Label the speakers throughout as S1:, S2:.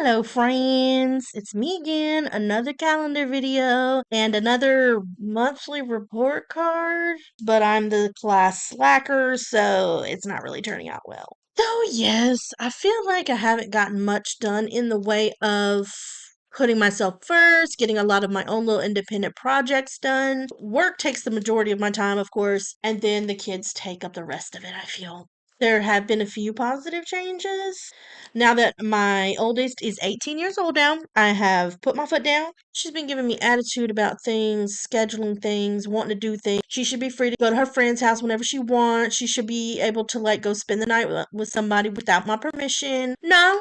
S1: Hello, friends. It's me again. Another calendar video and another monthly report card. But I'm the class slacker, so it's not really turning out well. So, yes, I feel like I haven't gotten much done in the way of putting myself first, getting a lot of my own little independent projects done. Work takes the majority of my time, of course, and then the kids take up the rest of it, I feel. There have been a few positive changes. Now that my oldest is 18 years old now, I have put my foot down. She's been giving me attitude about things, scheduling things, wanting to do things. She should be free to go to her friend's house whenever she wants. She should be able to go spend the night with somebody without my permission. No.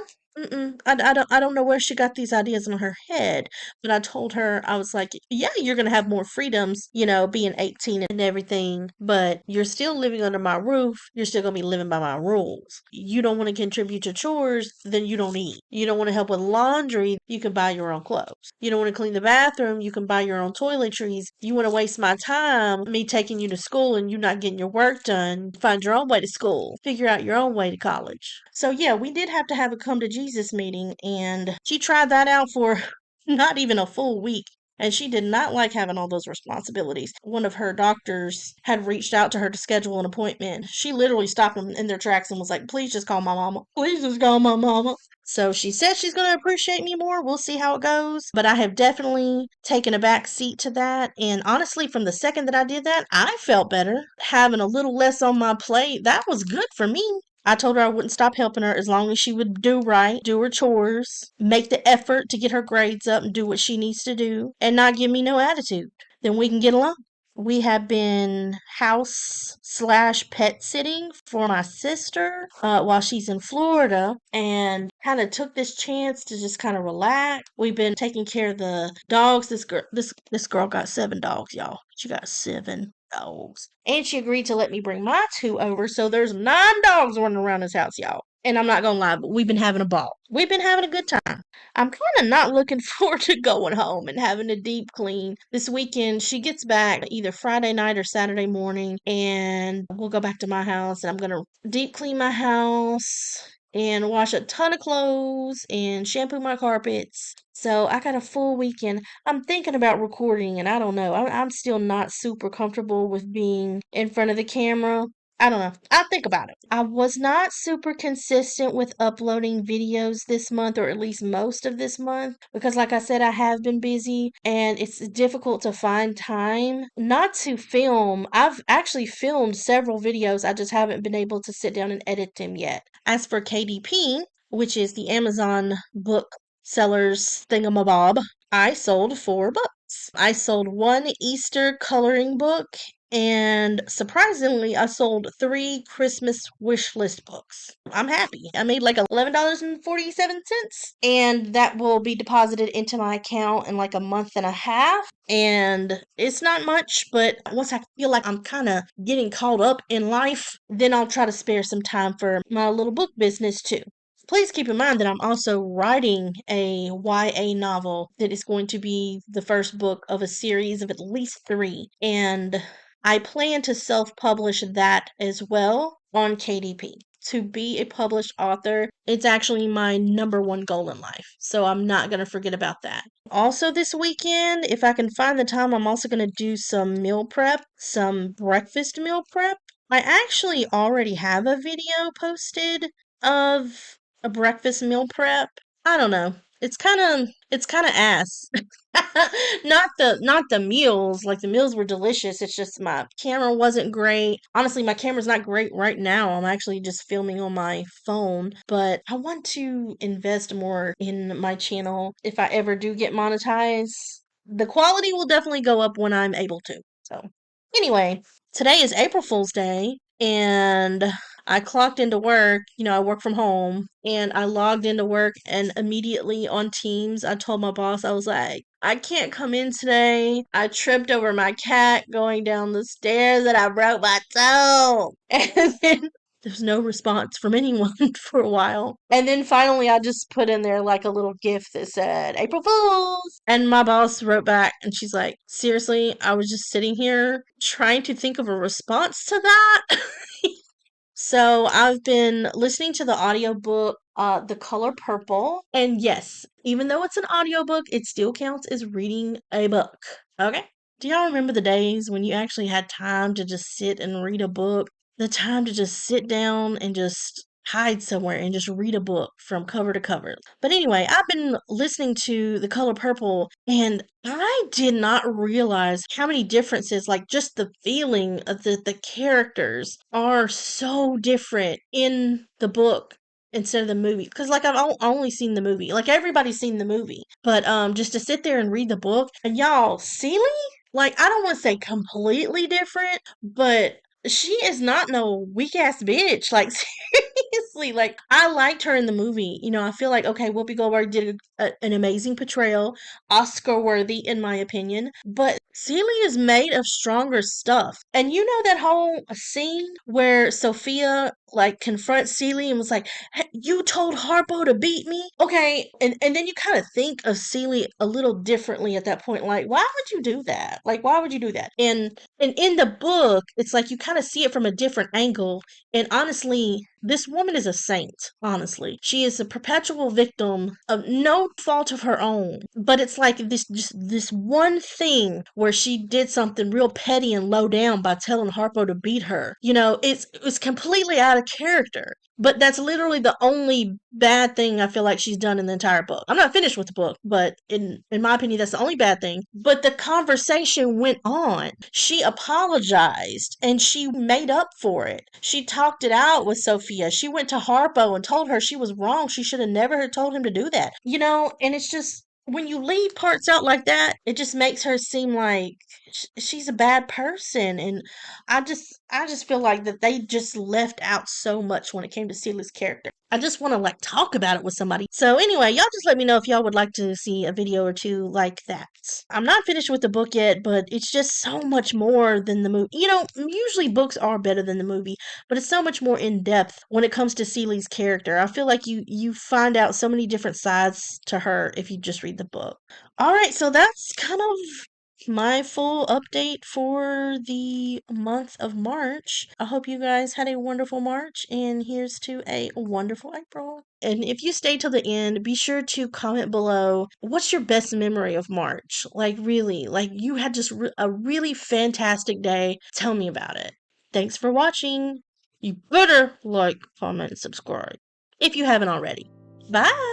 S1: I don't know where she got these ideas in her head, but I told her, I was like, yeah, you're going to have more freedoms, being 18 and everything, but you're still living under my roof. You're still going to be living by my rules. You don't want to contribute to chores, then you don't eat. You don't want to help with laundry, you can buy your own clothes. You don't want to clean the bathroom, you can buy your own toiletries. You want to waste my time, me taking you to school and you not getting your work done, find your own way to school. Figure out your own way to college. So yeah, we did have to have a come to Jesus meeting, and she tried that out for not even a full week. And she did not like having all those responsibilities. One of her doctors had reached out to her to schedule an appointment. She literally stopped them in their tracks and was like, please just call my mama. Please just call my mama. So she said she's going to appreciate me more. We'll see how it goes. But I have definitely taken a back seat to that. And honestly, from the second that I did that, I felt better. Having a little less on my plate, that was good for me. I told her I wouldn't stop helping her as long as she would do right, do her chores, make the effort to get her grades up and do what she needs to do, and not give me no attitude. Then we can get along. We have been house/pet sitting for my sister while she's in Florida, and kind of took this chance to just kind of relax. We've been taking care of the dogs. This girl got 7 dogs, y'all. She got 7 dogs, and she agreed to let me bring my 2 over. So there's 9 dogs running around this house, y'all. And I'm not gonna lie, but we've been having a ball. We've been having a good time. I'm kind of not looking forward to going home and having a deep clean. This weekend, she gets back either Friday night or Saturday morning, and we'll go back to my house, and I'm going to deep clean my house and wash a ton of clothes and shampoo my carpets. So I got a full weekend. I'm thinking about recording, and I don't know. I'm still not super comfortable with being in front of the camera. I don't know. I'll think about it. I was not super consistent with uploading videos this month, or at least most of this month, because like I said, I have been busy and it's difficult to find time not to film. I've actually filmed several videos. I just haven't been able to sit down and edit them yet. As for KDP, which is the Amazon book sellers thingamabob, I sold 4 books. I sold one Easter coloring book, and surprisingly, I sold 3 Christmas wish list books. I'm happy. I made like $11.47, and that will be deposited into my account in like a month and a half. And it's not much, but once I feel like I'm kind of getting caught up in life, then I'll try to spare some time for my little book business too. Please keep in mind that I'm also writing a YA novel that is going to be the first book of a series of at least 3. And I plan to self-publish that as well on KDP. To be a published author, it's actually my #1 goal in life. So I'm not going to forget about that. Also this weekend, if I can find the time, I'm also going to do some meal prep, some breakfast meal prep. I actually already have a video posted of a breakfast meal prep. I don't know. It's kind of ass. Not the meals. Like, the meals were delicious. It's just my camera wasn't great. Honestly, my camera's not great right now. I'm actually just filming on my phone, but I want to invest more in my channel if I ever do get monetized. The quality will definitely go up when I'm able to. So, anyway, today is April Fool's Day, and I clocked into work. I work from home, and I logged into work, and immediately on Teams, I told my boss, I was like, I can't come in today. I tripped over my cat going down the stairs and I broke my toe. And then there's no response from anyone for a while. And then finally, I just put in there like a little GIF that said, April Fools! And my boss wrote back, and she's like, seriously, I was just sitting here trying to think of a response to that. So I've been listening to the audiobook, The Color Purple. And yes, even though it's an audiobook, it still counts as reading a book. Okay? Do y'all remember the days when you actually had time to just sit and read a book? The time to just sit down and just hide somewhere and just read a book from cover to cover. But anyway, I've been listening to The Color Purple and I did not realize how many differences, like just the feeling of the characters are so different in the book instead of the movie. Because like only seen the movie, like everybody's seen the movie, but just to sit there and read the book and y'all, Celie, like I don't want to say completely different, but she is not no weak ass bitch. Like seriously, like I liked her in the movie. You know, I feel like okay, Whoopi Goldberg did an amazing portrayal, Oscar worthy in my opinion. But Celie is made of stronger stuff. And you know that whole scene where Sophia like confronts Celie and was like, "Hey, you told Harpo to beat me?" Okay, and then you kind of think of Celie a little differently at that point. Like, why would you do that? Like, why would you do that? And in the book, it's like you kind of see it from a different angle. And honestly, this woman is a saint, honestly. She is a perpetual victim of no fault of her own. But it's like this just this one thing where she did something real petty and low down by telling Harpo to beat her. You know, it's completely out of character. But that's literally the only bad thing I feel like she's done in the entire book. I'm not finished with the book, but in my opinion, that's the only bad thing. But the conversation went on. She apologized and she made up for it. She talked it out with Sophia. She went to Harpo and told her she was wrong. She should have never told him to do that. You know, and it's just when you leave parts out like that, it just makes her seem like she's a bad person. And I just feel like that they just left out so much when it came to Celie's character. I just want to like talk about it with somebody. So anyway, y'all just let me know if y'all would like to see a video or two like that. I'm not finished with the book yet, but it's just so much more than the movie. You know, usually books are better than the movie, but it's so much more in depth when it comes to Celie's character. I feel like you find out so many different sides to her if you just read the book. All right, so that's kind of my full update for the month of March. I hope you guys had a wonderful March, and here's to a wonderful April. And if you stay till the end, be sure to comment below what's your best memory of March? Like, really, like you had just a really fantastic day. Tell me about it. Thanks for watching. You better like, comment, and subscribe if you haven't already. Bye!